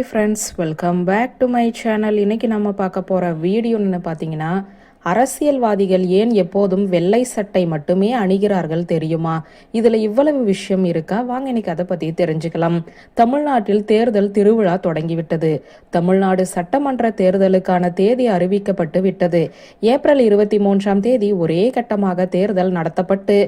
Friends, welcome back to my channel. இன்னைக்கு நம்ம பார்க்க போகிற வீடியோன்னு பார்த்தீங்கன்னா, அரசியல்வாதிகள் ஏன் எப்போதும் வெள்ளை சட்டை மட்டுமே அணிகிறார்கள் தெரியுமா? இதில் இவ்வளவு விஷயம் இருக்கா? வாங்க இன்னைக்கு அதை பற்றி தெரிஞ்சுக்கலாம். தமிழ்நாட்டில் தேர்தல் திருவிழா தொடங்கிவிட்டது. தமிழ்நாடு சட்டமன்ற தேர்தலுக்கான தேதி அறிவிக்கப்பட்டு விட்டது. ஏப்ரல் 23ஆம் தேதி ஒரே கட்டமாக தேர்தல் நடத்தப்பட்டு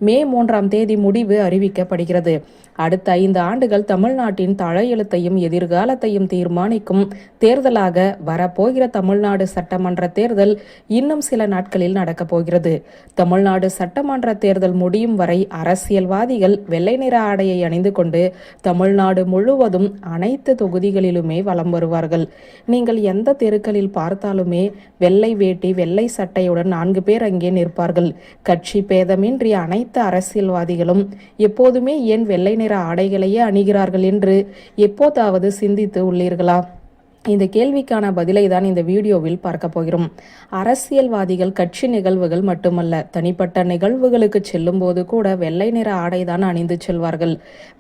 மே 3ஆம் தேதி முடிவு அறிவிக்கப்படுகிறது. அடுத்த 5 ஆண்டுகள் தமிழ்நாட்டின் தலையெழுத்தையும் எதிர்காலத்தையும் தீர்மானிக்கும் தேர்தலாக வரப்போகிற தமிழ்நாடு சட்டமன்ற தேர்தல் இன்னும் சில நாட்களில் நடக்கப் போகிறது. தமிழ்நாடு சட்டமன்ற தேர்தல் முடியும் வரை அரசியல்வாதிகள் வெள்ளை நிற ஆடையை அணிந்து கொண்டு தமிழ்நாடு முழுவதும் அனைத்து தொகுதிகளிலுமே வலம் வருவார்கள். நீங்கள் எந்த தெருக்களில் பார்த்தாலுமே வெள்ளை வேட்டி வெள்ளை சட்டையுடன் 4 பேர் அங்கே நிற்பார்கள். கட்சி பேதமின்றி அனைத்து அரசியல்வாதிகளும் எப்போதுமே ஏன் வெள்ளை நிற ஆடைகளையே அணிகிறார்கள் என்று எப்போதாவது சிந்தித்து உள்ளீர்களா? இந்த கேள்விக்கான பதிலை தான் இந்த வீடியோவில் பார்க்க போகிறோம். அரசியல்வாதிகள் கட்சி நிகழ்வுகள் மட்டுமல்ல, தனிப்பட்ட நிகழ்வுகளுக்கு செல்லும் போது கூட வெள்ளை நிற ஆடை தான் அணிந்து செல்வார்கள்.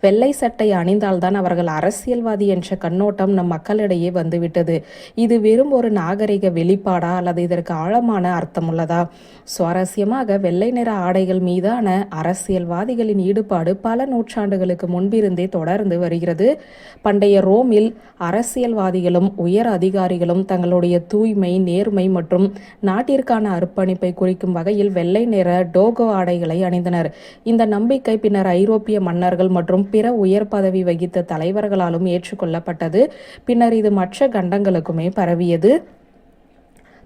வெள்ளை சட்டை அணிந்தால்தான் அவர்கள் அரசியல்வாதி என்ற கண்ணோட்டம் நம் மக்களிடையே வந்துவிட்டது. இது வெறும் ஒரு நாகரிக வெளிப்பாடா அல்லது இதற்கு ஆழமான அர்த்தம் உள்ளதா? சுவாரஸ்யமாக, வெள்ளை நிற ஆடைகள் மீதான அரசியல்வாதிகளின் ஈடுபாடு பல நூற்றாண்டுகளுக்கு முன்பிருந்தே தொடர்ந்து வருகிறது. பண்டைய ரோமில் அரசியல்வாதிகளும் உயர் அதிகாரிகளும் தங்களுடைய தூய்மை, நேர்மை மற்றும் நாட்டிற்கான அர்ப்பணிப்பை குறிக்கும் வகையில் வெள்ளை நிற டோகோ ஆடைகளை அணிந்தனர். இந்த நம்பிக்கை பின்னர் ஐரோப்பிய மன்னர்கள் மற்றும் பிற உயர் பதவி வகித்த தலைவர்களாலும் ஏற்றுக்கொள்ளப்பட்டது. பின்னர் இது மற்ற கண்டங்களுக்குமே பரவியது.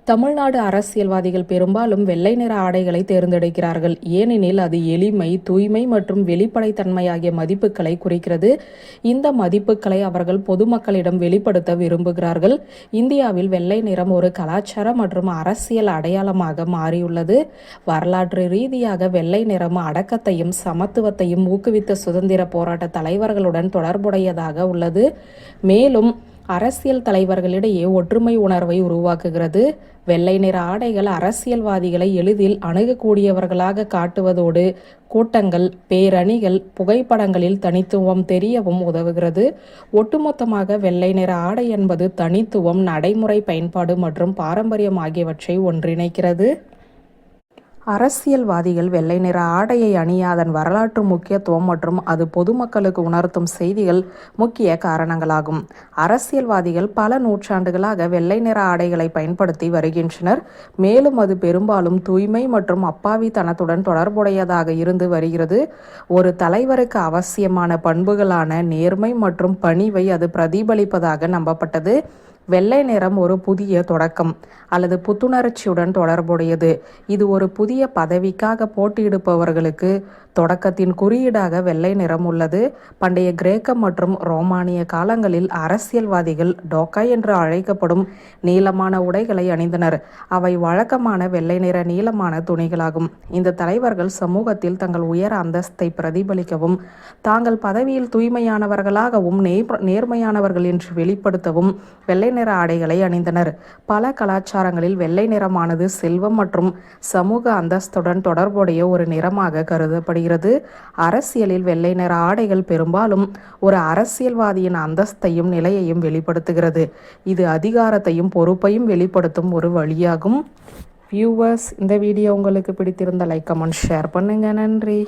தமிழ்நாடு அரசியல்வாதிகள் பெரும்பாலும் வெள்ளை நிற ஆடைகளை தேர்ந்தெடுக்கிறார்கள். ஏனெனில் அது எளிமை, தூய்மை மற்றும் வெளிப்படைத்தன்மை ஆகிய மதிப்புகளை குறிக்கிறது. இந்த மதிப்புகளை அவர்கள் பொதுமக்களிடம் வெளிப்படுத்த விரும்புகிறார்கள். இந்தியாவில் வெள்ளை நிறம் ஒரு கலாச்சார மற்றும் அரசியல் அடையாளமாக மாறியுள்ளது. வரலாற்று ரீதியாக வெள்ளை நிறம் அடக்கத்தையும் சமத்துவத்தையும் ஊக்குவித்த சுதந்திர போராட்ட தலைவர்களுடன் தொடர்புடையதாக உள்ளது. மேலும் அரசியல் தலைவர்களிடையே ஒற்றுமை உணர்வை உருவாக்குகிறது. வெள்ளை நிற ஆடைகள் அரசியல்வாதிகளை எளிதில் அணுகக்கூடியவர்களாக காட்டுவதோடு கூட்டங்கள், பேரணிகள், புகைப்படங்களில் தனித்துவம் தெரியவும் உதவுகிறது. ஒட்டுமொத்தமாக வெள்ளை நிற ஆடை என்பது தனித்துவம், நடைமுறை பயன்பாடு மற்றும் பாரம்பரியம் ஆகியவற்றை ஒன்றிணைக்கிறது. அரசியல்வாதிகள் வெள்ளை நிற ஆடையை அணியாதன் வரலாற்று முக்கியத்துவம் மற்றும் அது பொதுமக்களுக்கு உணர்த்தும் செய்திகள் முக்கிய காரணங்களாகும். அரசியல்வாதிகள் பல நூற்றாண்டுகளாக வெள்ளை நிற ஆடைகளை பயன்படுத்தி வருகின்றனர். மேலும் அது பெரும்பாலும் தூய்மை மற்றும் அப்பாவித்தனத்துடன் தொடர்புடையதாக இருந்து வருகிறது. ஒரு தலைவருக்கு அவசியமான பண்புகளான நேர்மை மற்றும் பணிவை அது பிரதிபலிப்பதாக நம்பப்பட்டது. வெள்ளை நிறம் ஒரு புதிய தொடக்கம் அல்லது புத்துணர்ச்சியுடன் தொடர்புடையது. இது ஒரு புதிய பதவிக்காக போட்டியிடுபவர்களுக்கு தொடக்கத்தின் குறியீடாக வெள்ளை நிறம் உள்ளது. பண்டைய கிரேக்க மற்றும் ரோமானிய காலங்களில் அரசியல்வாதிகள் டோக்கா என்று அழைக்கப்படும் நீளமான உடைகளை அணிந்தனர். அவை வழக்கமான வெள்ளை நிற நீளமான துணிகளாகும். இந்த தலைவர்கள் சமூகத்தில் தங்கள் உயர் அந்தஸ்தை பிரதிபலிக்கவும் தாங்கள் பதவியில் தூய்மையானவர்களாகவும் நேர்மையானவர்கள் என்று வெளிப்படுத்தவும் வெள்ளை நிற ஆடைகளை அணிந்தனர். பல கலாச்சாரங்களில் வெள்ளை நிறமானது செல்வம் மற்றும் சமூக அந்தஸ்துடன் தொடர்புடைய ஒரு நிறமாக கருதப்படுகிறது. அரசியலில் வெள்ளை நிற ஆடைகள் பெரும்பாலும் ஒரு அரசியல்வாதியின் அந்தஸ்தையும் நிலையையும் வெளிப்படுத்துகிறது. இது அதிகாரத்தையும் பொறுப்பையும் வெளிப்படுத்தும் ஒரு வழியாகும். வியூவர்ஸ், இந்த வீடியோ உங்களுக்கு பிடித்திருந்த லைக், கமெண்ட், ஷேர் பண்ணுங்க. நன்றி.